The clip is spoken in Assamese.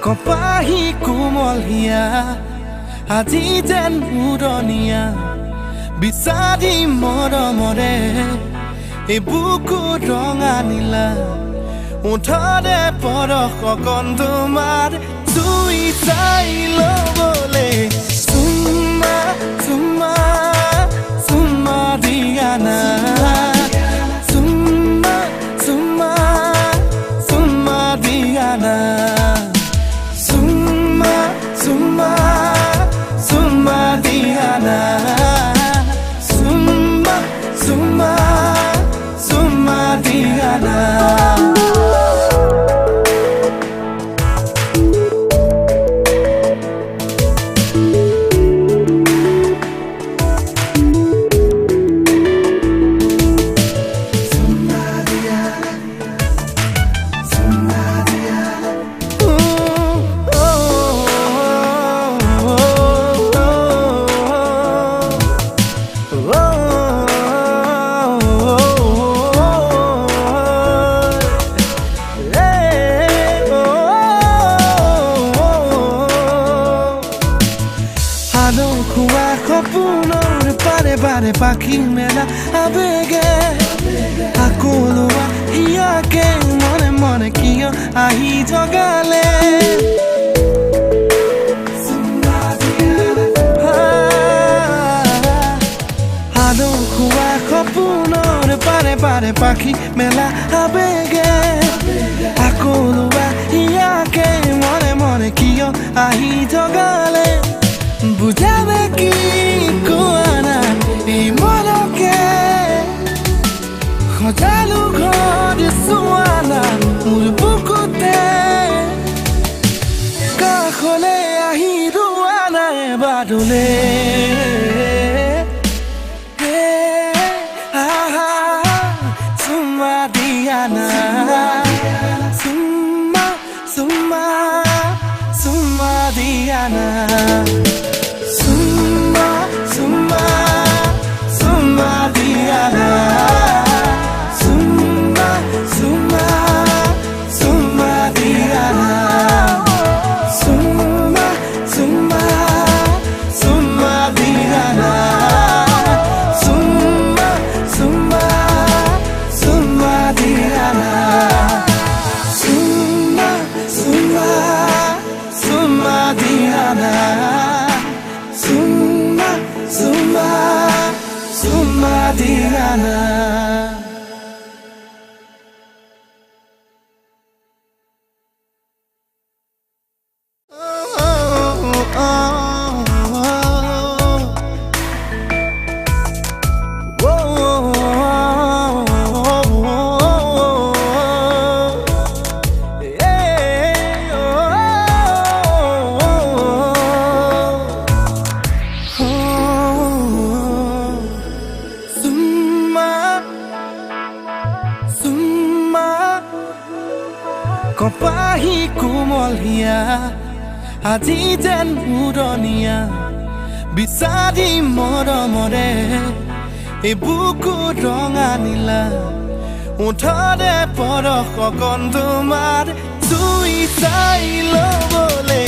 কপাহী কোমল হিয়া আজি যেন উৰণীয়া বিচাৰি মৰমৰে এই বুকু ৰঙা নীলা উঠৰে পৰশ অকণ তোমাৰ জুই চাই ল'বলে চুমা চুমা চুমা দিয়া না চুমা চুমা চুমা দিয়া না চুমা চুমা চুমা দিয়া না চুমা চুমা চুমা দিয়া না বারে পাখি মেলা আবেগে আকলোৱা ইয়াকে মনে মনে কিয় আহি জগালে আলো খোৱা সপোনৰ পাৰে পাৰে পাখি মেলা আবেগে আকলোৱা ইয়াকে মনে মনে কিয় আহি জগালে বুজাবে কি কোৱা না এই মনকে সজালো ঘৰ চোৱানা মোৰ বুকুতে কাষলে আহি ৰোৱা নাই বাদলে চুমা দিয়া না চুমা চুমা চুমা দিয়া না Summa, summa, summa diana. Summa, summa, summa diana. Summa, summa, summa diana. Summa, summa, summa diana. Summa, summa, summa diana. Summa, summa, summa diana. কপাহী কোমল হিয়া আজি যেন উৰণীয়া বিচাৰি মৰমৰে এই বুকু ৰঙা নীলা উঠৰে পৰশ অকণ তোমাৰ জুই চাই ল'বলে